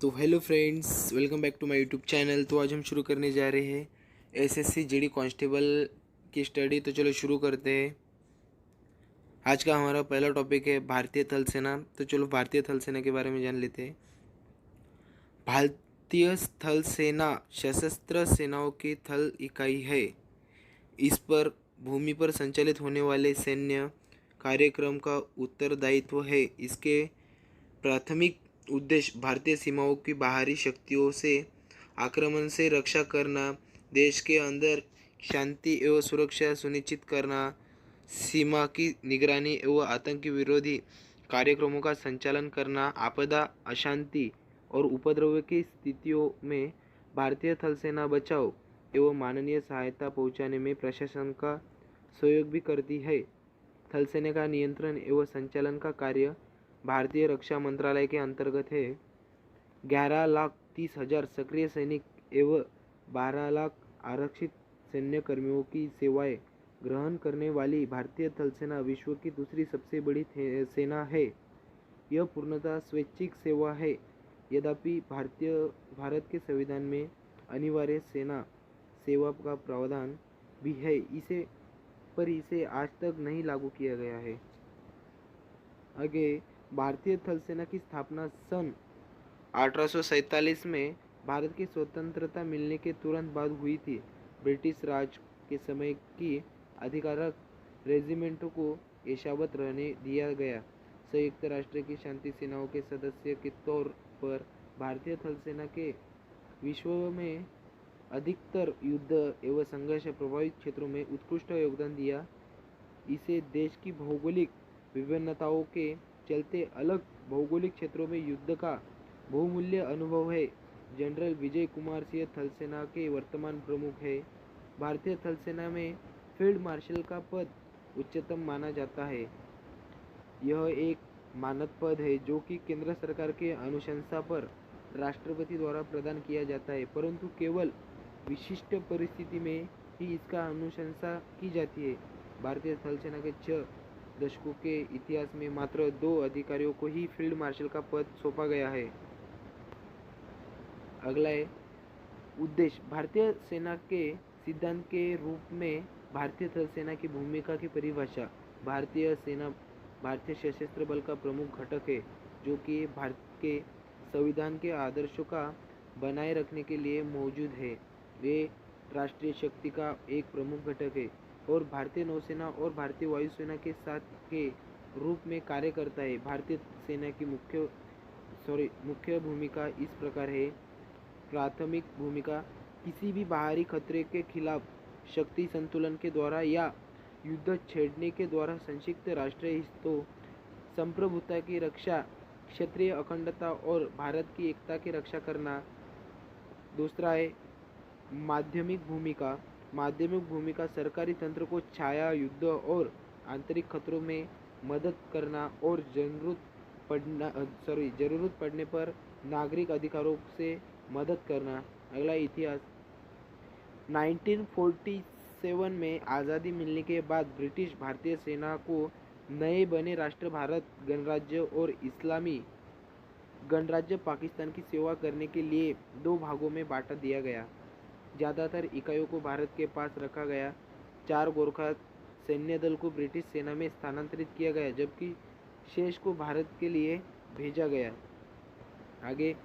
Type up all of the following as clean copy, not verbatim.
तो hello friends, welcome back to my YouTube channel. तो आज हम शुरू करने जा रहे हैं एसएससी जीडी कांस्टेबल की स्टडी। तो चलो शुरू करते हैं। आज का हमारा पहला टॉपिक है भारतीय थल सेना। तो चलो भारतीय थल सेना के बारे में जान लेते हैं। भारतीय थल सेना सशस्त्र सेनाओं की थल इकाई है। इस पर भूमि पर संचालित होने वाले सैन्य कार्यक्रम का उत्तरदायित्व है। इसके प्राथमिक उद्देश्य भारतीय सीमाओं की बाहरी शक्तियों से आक्रमण से रक्षा करना, देश के अंदर शांति एवं सुरक्षा सुनिश्चित करना, सीमा की निगरानी एवं आतंकी विरोधी कार्यक्रमों का संचालन करना, आपदा, अशांति और उपद्रव की स्थितियों में भारतीय थल सेना बचाव एवं मानवीय सहायता पहुंचाने में प्रशासन का सहयोग भी करती है। थल सेना का नियंत्रण एवं संचालन का कार्य भारतीय रक्षा मंत्रालय के अंतर्गत है। 11,30,000 सक्रिय सैनिक एवं 12 लाख आरक्षित सैन्य कर्मियों की सेवाएं ग्रहण करने वाली भारतीय थल सेना विश्व की दूसरी सबसे बड़ी सेना है। यह पूर्णतः स्वैच्छिक सेवा है। यद्यपि भारत के संविधान में अनिवार्य सेना सेवा का प्रावधान भी है, इसे आज तक नहीं लागू किया गया है। आगे, भारतीय थल सेना की स्थापना सन 1847 में भारत की स्वतंत्रता मिलने के तुरंत बाद हुई थी। ब्रिटिश राज के समय की अधिकारक रेजिमेंटों को यथावत रहने दिया गया। संयुक्त राष्ट्र की शांति सेनाओं के सदस्य के तौर पर भारतीय थल सेना के विश्व में अधिकतर युद्ध एवं संघर्ष प्रभावित क्षेत्रों में उत्कृष्ट योगदान दिया। इसे देश की भौगोलिक विभिन्नताओं के चलते अलग भौगोलिक क्षेत्रों में युद्ध का बहुमूल्य अनुभव है। जनरल विजय कुमार सिंह थल सेना के वर्तमान प्रमुख है। भारतीय थल सेना में फील्ड मार्शल का पद उच्चतम माना जाता है। यह एक मानद पद है जो कि केंद्र सरकार के अनुशंसा पर राष्ट्रपति द्वारा प्रदान किया जाता है, परंतु केवल विशिष्ट परिस्थिति में ही इसका अनुशंसा की जाती है। भारतीय थल सेना के 6 दशकों के इतिहास में मात्र 2 अधिकारियों को ही फील्ड मार्शल का पद सौंपा गया है। अगला है उद्देश्य। भारतीय सेना के सिद्धांत के रूप में भारतीय थल सेना की भूमिका की परिभाषा। भारतीय सेना भारतीय सशस्त्र बल का प्रमुख घटक है, जो कि भारत के संविधान के आदर्शों का बनाए रखने के लिए मौजूद है। वे राष्ट्रीय शक्ति का एक प्रमुख घटक है और भारतीय नौसेना और भारतीय वायुसेना के साथ के रूप में कार्य करता है। भारतीय सेना की मुख्य भूमिका इस प्रकार है। प्राथमिक भूमिका, किसी भी बाहरी खतरे के खिलाफ शक्ति संतुलन के द्वारा या युद्ध छेड़ने के द्वारा संक्षिप्त राष्ट्रीय हितों, संप्रभुता की रक्षा, क्षेत्रीय अखंडता और भारत की एकता की रक्षा करना। दूसरा है माध्यमिक भूमिका सरकारी तंत्र को छाया, युद्ध और आंतरिक खतरों में मदद करना और जरूरत पड़ने पर नागरिक अधिकारों से मदद करना। अगला इतिहास। 1947 में आज़ादी मिलने के बाद ब्रिटिश भारतीय सेना को नए बने राष्ट्र भारत गणराज्य और इस्लामी गणराज्य पाकिस्तान की सेवा करने के लिए 2 भागों में बांट दिया गया। ज़्यादातर इकाइयों को भारत के पास रखा गया। 4 गोरखा सैन्य दल को ब्रिटिश सेना में स्थानांतरित किया गया, जबकि शेष को भारत के लिए भेजा गया। आगे,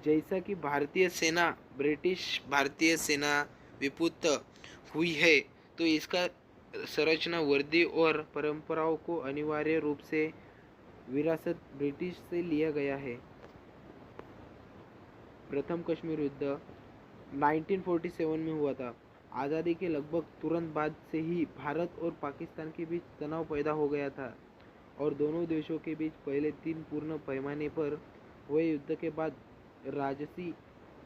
जैसा कि ब्रिटिश भारतीय सेना विभक्त हुई है, तो इसका संरचना, वर्दी और परंपराओं को अनिवार्य रूप से विरासत ब्रिटिश से लिया गया है। प्रथम कश्मीर युद्ध 1947 में हुआ था। आज़ादी के लगभग तुरंत बाद से ही भारत और पाकिस्तान के बीच तनाव पैदा हो गया था और दोनों देशों के बीच पहले 3 पूर्ण पैमाने पर हुए युद्ध के बाद राजसी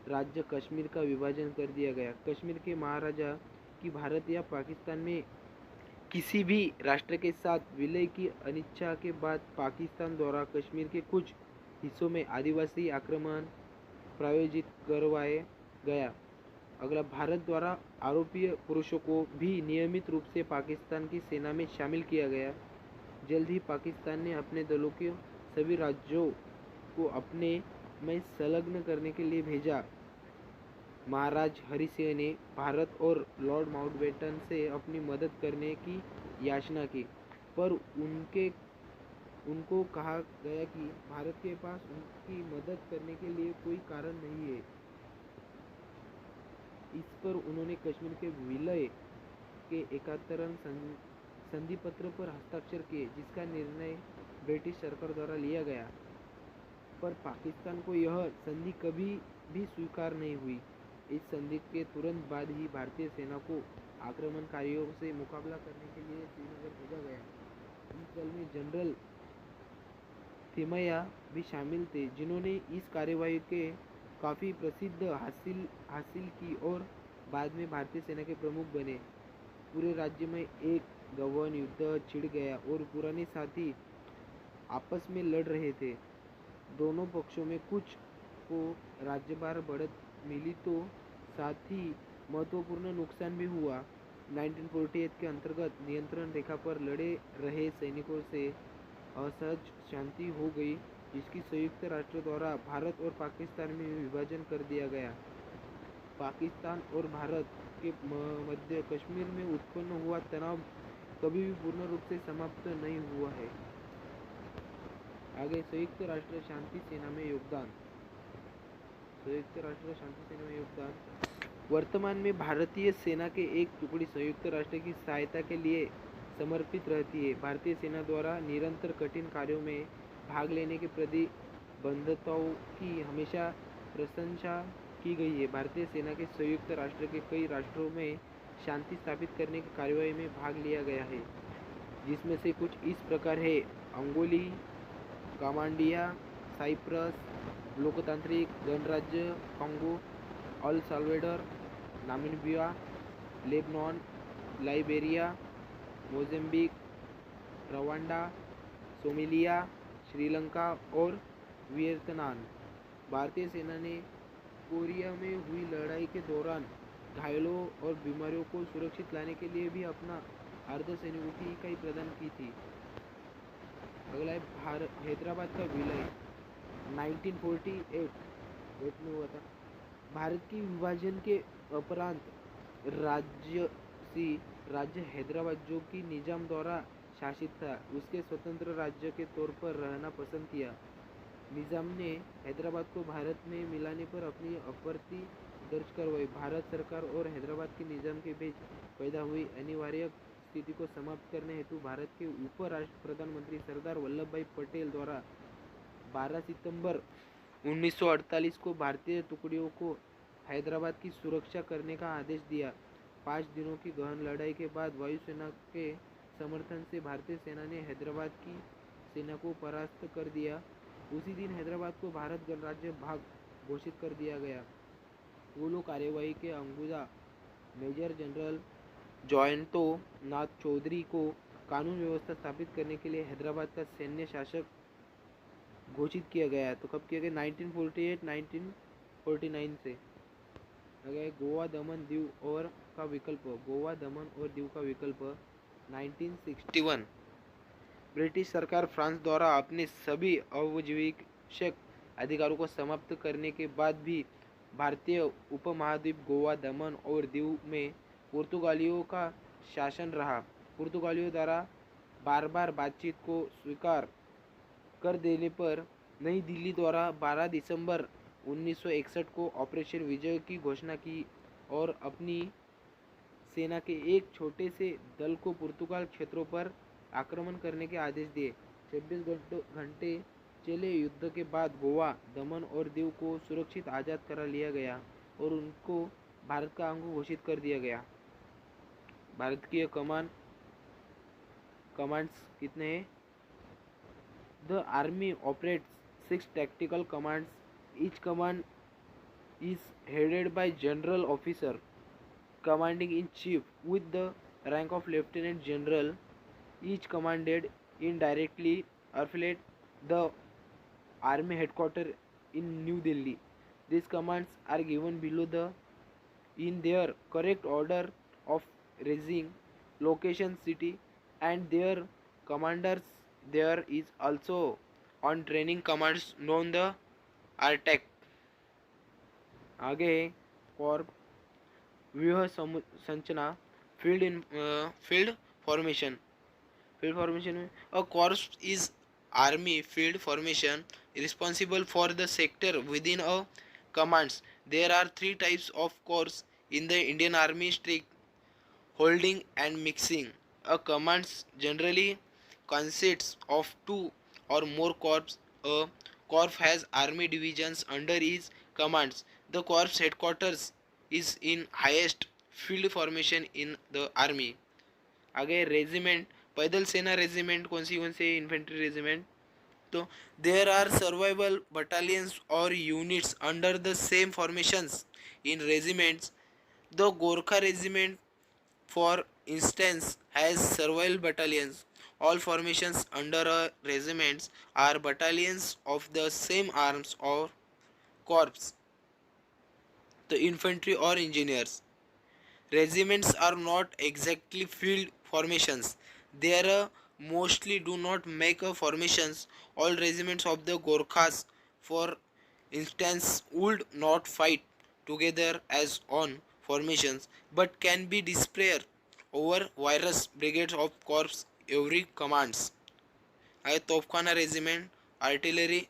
राज्य कश्मीर का विभाजन कर दिया गया। कश्मीर के महाराजा की भारत या पाकिस्तान में किसी भी राष्ट्र के साथ विलय की अनिच्छा के बाद पाकिस्तान द्वारा कश्मीर के कुछ हिस्सों में आदिवासी आक्रमण प्रायोजित करवाया गया। अगला, भारत द्वारा आरोपी पुरुषों को भी नियमित रूप से पाकिस्तान की सेना में शामिल किया गया। जल्द ही पाकिस्तान ने अपने दलों के सभी राज्यों को अपने में संलग्न करने के लिए भेजा। महाराज हरि सिंह ने भारत और लॉर्ड माउंटबेटन से अपनी मदद करने की याचना की, पर उनको कहा गया कि भारत के पास उनकी मदद करने के लिए कोई कारण नहीं है। इस पर उन्होंने कश्मीर के विलय के 71 संधि पत्र पर हस्ताक्षर किए, जिसका निर्णय ब्रिटिश सरकार द्वारा लिया गया, पर पाकिस्तान को यह संधि कभी भी स्वीकार नहीं हुई। इस संधि के तुरंत बाद ही भारतीय सेना को आक्रमणकारियों से मुकाबला करने के लिए श्रीनगर भेजा गया। इस दल में जनरल थिमैया भी शामिल थे, जिन्होंने इस कार्यवाही के काफ़ी प्रसिद्ध हासिल की और बाद में भारतीय सेना के प्रमुख बने। पूरे राज्य में एक गहन युद्ध छिड़ गया और पुराने साथी आपस में लड़ रहे थे। दोनों पक्षों में कुछ को राज्यभार बढ़त मिली तो साथ ही महत्वपूर्ण नुकसान भी हुआ। 1948 के अंतर्गत नियंत्रण रेखा पर लड़े रहे सैनिकों से असहज शांति हो गई, जिसकी संयुक्त राष्ट्र द्वारा भारत और पाकिस्तान में विभाजन कर दिया गया। पाकिस्तान और भारत के मध्य कश्मीर में उत्पन्न हुआ तनाव कभी भी पूर्ण रूप से समाप्त नहीं हुआ है। आगे संयुक्त राष्ट्र शांति सेना में योगदान। संयुक्त राष्ट्र शांति सेना में योगदान। वर्तमान में भारतीय सेना के एक टुकड़ी संयुक्त राष्ट्र की सहायता के लिए समर्पित रहती है। भारतीय सेना द्वारा निरंतर कठिन कार्यों में भाग लेने के प्रतिबद्धताओं की हमेशा प्रशंसा की गई है। भारतीय सेना के संयुक्त राष्ट्र के कई राष्ट्रों में शांति स्थापित करने की कार्यवाही में भाग लिया गया है, जिसमें से कुछ इस प्रकार है: अंगोली, कामांडिया, साइप्रस, लोकतांत्रिक गणराज्य Congo, El Salvador, Namibia, Lebanon, Liberia, Mozambique, Rwanda, Somalia, Sri Lanka और वियतनाम। भारतीय सेना ने कोरिया में हुई लड़ाई के दौरान घायलों और बीमारियों को सुरक्षित लाने के लिए भी अपना अर्धसैनिकों की इकाई प्रदान की थी। अगला है हैदराबाद का विलय। 1948 में हुआ था। भारत की विभाजन के उपरांत राज्य हैदराबाद, जो कि निजाम द्वारा शासित था, उसके स्वतंत्र राज्य के तौर पर रहना पसंद किया। निजाम ने हैदराबाद को भारत में मिलाने पर अपनी आपत्ति दर्ज करवाई। भारत सरकार और हैदराबाद के निजाम के बीच पैदा हुई अनिवार्य स्थिति को समाप्त करने हेतु भारत के उप राष्ट्र प्रधानमंत्री सरदार वल्लभ भाई पटेल द्वारा 12 सितंबर 1948 को भारतीय टुकड़ियों को हैदराबाद की सुरक्षा करने का आदेश दिया। 5 दिनों की गहन लड़ाई के बाद वायुसेना के समर्थन से भारतीय सेना ने हैदराबाद की सेना को परास्त कर दिया। उसी दिन हैदराबाद को भारत गणराज्य भाग घोषित कर दिया गया। पोलो कार्यवाही के अंगूजा मेजर जनरल जयंतो नाथ चौधरी को कानून व्यवस्था स्थापित करने के लिए हैदराबाद का सैन्य शासक घोषित किया गया। तो कब किया गया? 1948-1949 से। अगर गोवा, दमन, दीव और का विकल्प, गोवा, दमन और दीव का विकल्प 1961। ब्रिटिश सरकार फ्रांस द्वारा अपने सभी अवजीवक अधिकारों को समाप्त करने के बाद भी भारतीय उपमहाद्वीप गोवा, दमन और दीव में पुर्तगालियों का शासन रहा। पुर्तगालियों द्वारा बार बार बातचीत को स्वीकार कर देने पर नई दिल्ली द्वारा 12 दिसंबर 1961 को ऑपरेशन विजय की घोषणा की और अपनी सेना के एक छोटे से दल को पुर्तगाल क्षेत्रों पर आक्रमण करने के आदेश दिए। 26 घंटे चले युद्ध के बाद गोवा, दमन और दीव को सुरक्षित आज़ाद करा लिया गया और उनको भारत का अंग घोषित कर दिया गया। भारत की कमांड्स कितने हैं? The army operates 6 tactical commands. Each command is headed by general officer commanding in chief with the rank of lieutenant general. Each commanded indirectly affiliate the army headquarters in New Delhi. These commands are given below in their correct order of rising, location, city, and their commanders. There is also on training commands known the आरटेक। आगे है Corp व्यूह Sanchana, field formation. Field formation में a corps is army field formation responsible for the sector within a commands. There are three types of corps in the Indian Army: strict, holding, and mixing. A commands generally consists of two or more corps. A corps has army divisions under its commands. The corps headquarters is in highest field formation in the army. आगे regiment, पैदल सेना regiment कौन सी infantry regiment, तो there are survival battalions और units under the same formations in regiments. The Gorkha regiment for instance has survival battalions. All formations under a regiments are battalions of the same arms और corps. The infantry और engineers. Regiments are not exactly field formations. They mostly do not make a formations. All regiments of the Gorkhas, for instance, would not fight together as on formations, but can be dispersed over various brigades of corps every commands. है तोपखाना regiment, artillery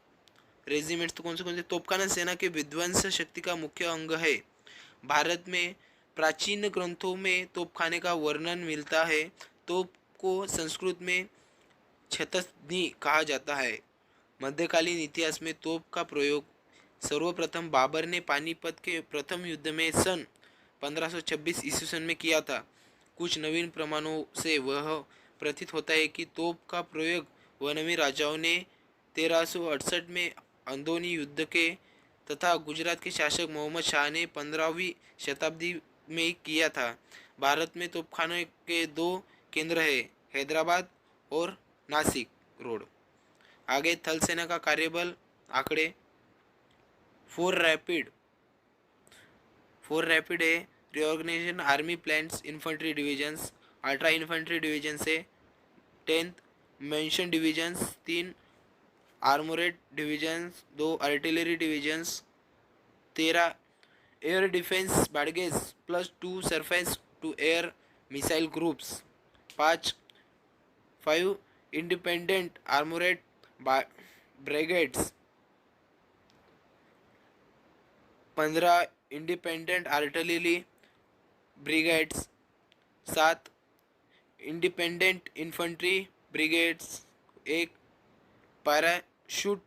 regiments. तो कौन से तोपखाना सेना के विध्वंस शक्ति का मुख्य अंग है. भारत में प्राचीन ग्रंथों में तोपखाने का वर्णन मिलता है. तोप को संस्कृत में छतनी कहा जाता है. मध्यकालीन इतिहास में तोप का प्रयोग सर्वप्रथम बाबर ने पानीपत के प्रथम युद्ध में सन 1526 ईस्वी में किया था. कुछ नवीन प्रमाणों से वह प्रतीत होता है कि तोप का प्रयोग वनवी राजाओं ने 1368 में अंदौनी युद्ध के तथा गुजरात के शासक मोहम्मद शाह ने 15वीं शताब्दी में किया था. भारत में तोपखाने के दो केंद्र हैं, हैदराबाद और नासिक रोड. आगे थल सेना का कार्यबल आंकड़े. फोर रैपिड है reorganisation army plans infantry divisions. 18 infantry division से 10 mention divisions, 3 armoured divisions, 2 artillery divisions, 13 air defence brigades plus 2 surface to air missile groups, 5 independent armoured brigades, 15 independent artillery brigades, 7 independent infantry brigades, 1 parachute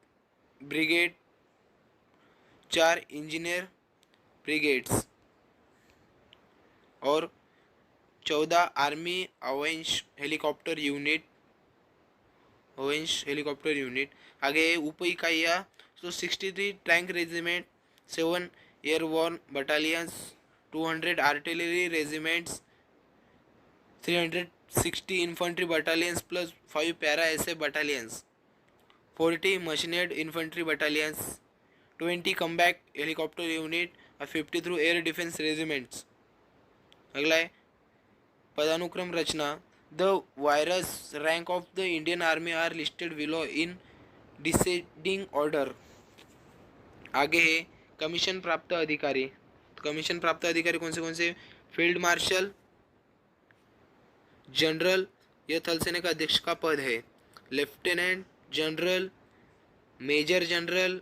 brigade, 4 engineer brigades और 14 army अवेंश helicopter unit. आगे उप इकाइयाँ तो 63 tank regiment, 7 airborne battalions, 200 artillery regiments, 360 infantry battalions plus 5 para SF battalions, 40 mechanised infantry battalions, 20 combat helicopter unit और 53 air defence regiments. अगला है पदानुक्रम रचना. The various rank of the Indian army are listed below in descending order. आगे है commission प्राप्त अधिकारी. Commission प्राप्त अधिकारी कौन से फील्ड मार्शल जनरल, यह थल सेना का अध्यक्ष का पद है. Lieutenant general, major general,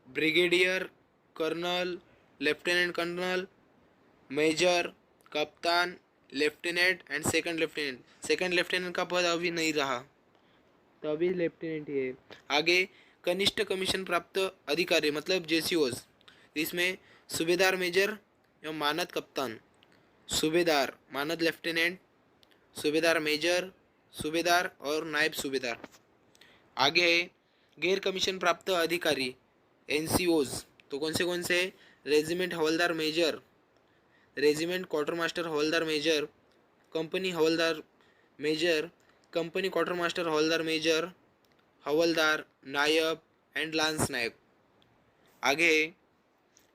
brigadier, colonel, lieutenant colonel, major, कप्तान, lieutenant and second lieutenant. Second lieutenant का पद अभी नहीं रहा, तो अभी लेफ्टिनेंट ही है. आगे कनिष्ठ कमीशन प्राप्त अधिकारी मतलब जेसीओज. इसमें सूबेदार मेजर या मानद कप्तान, सूबेदार मानद लेफ्टिनेंट, सूबेदार मेजर, सूबेदार और नायब सूबेदार. आगे है गैर कमीशन प्राप्त अधिकारी एनसीओज. तो कौन से रेजिमेंट हवलदार मेजर, रेजिमेंट क्वार्टर मास्टर हवलदार मेजर, कंपनी हवलदार मेजर, कंपनी क्वार्टर मास्टर हवलदार मेजर, हवलदार, नायब एंड लांस नायक. आगे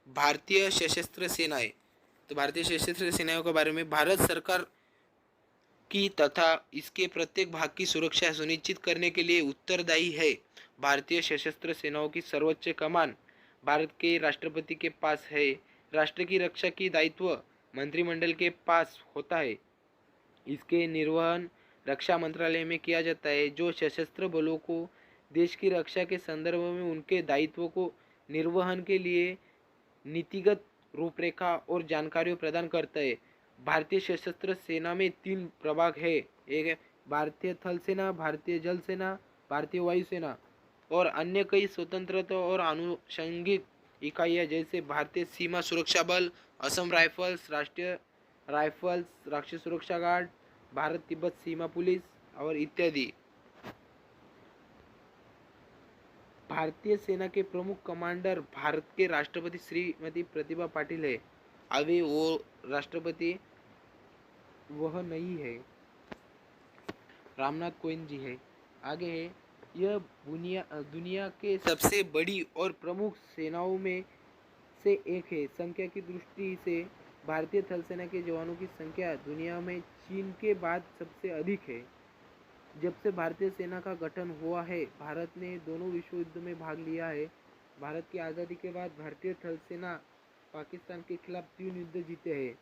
भारतीय सशस्त्र सेनाएं. तो भारतीय सशस्त्र सेनाओं के बारे में भारत सरकार की तथा इसके प्रत्येक भाग की सुरक्षा सुनिश्चित करने के लिए उत्तरदायी है. भारतीय सशस्त्र सेनाओं की सर्वोच्च कमान भारत के राष्ट्रपति के पास है। राष्ट्र की रक्षा की दायित्व मंत्रिमंडल के पास होता है। इसके निर्वहन रक्षा मंत्रालय में किया जाता है, जो सशस्त्र बलों को देश की रक्षा के संदर्भ में उनके दायित्वों को निर्वहन के लिए नीतिगत रूपरेखा और जानकारी प्रदान करता है। भारतीय सशस्त्र सेना में तीन प्रभाग है। एक है भारतीय थल सेना, भारतीय जल सेना, भारतीय वायुसेना और अन्य कई स्वतंत्रता और आनुषंगिक इकाइयाँ जैसे भारतीय सीमा सुरक्षा बल, असम राइफल्स, राष्ट्रीय राइफल्स, राष्ट्रीय सुरक्षा गार्ड, भारत तिब्बत सीमा पुलिस और इत्यादि। भारतीय सेना के प्रमुख कमांडर भारत के राष्ट्रपति श्रीमती प्रतिभा पाटिल है। अभी वो राष्ट्रपति वह नहीं है, रामनाथ कोविंद जी है। आगे है, यह दुनिया के सबसे बड़ी और प्रमुख सेनाओं में से एक है। संख्या की दृष्टि से भारतीय थल सेना के जवानों की संख्या दुनिया में चीन के बाद सबसे अधिक है। जब से भारतीय सेना का गठन हुआ है, भारत ने दोनों विश्व युद्ध में भाग लिया है। भारत की आज़ादी के बाद भारतीय थल सेना पाकिस्तान के खिलाफ 3 युद्ध जीते हैं।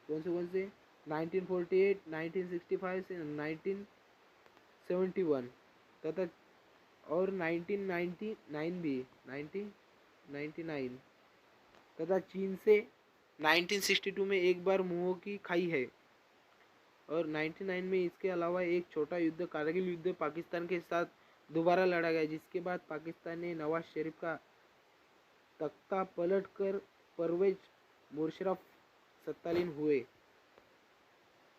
कौन से 1948, 1965 से 1971 तथा और 1999 भी 1999 तथा चीन से 1962 में एक बार मुंह की खाई है। और 99 में इसके अलावा एक छोटा युद्ध कारगिल युद्ध पाकिस्तान के साथ दोबारा लड़ा गया, जिसके बाद पाकिस्तान ने नवाज शरीफ का तख्ता पलट कर परवेज मुशर्रफ तत्कालीन हुए।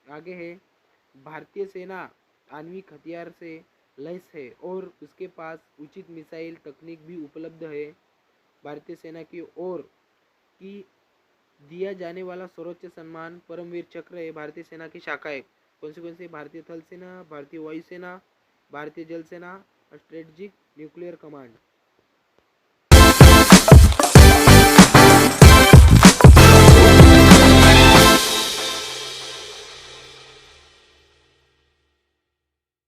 आगे है, भारतीय सेना आणविक हथियार से लैस है और उसके पास उचित मिसाइल तकनीक भी उपलब्ध है। भारतीय सेना की ओर की दिया जाने वाला सर्वोच्च सम्मान परमवीर चक्र है। भारतीय सेना की शाखाएं कौन सी भारतीय थल सेना, भारतीय वायुसेना, भारतीय जल सेना और स्ट्रेटेजिक न्यूक्लियर कमांड।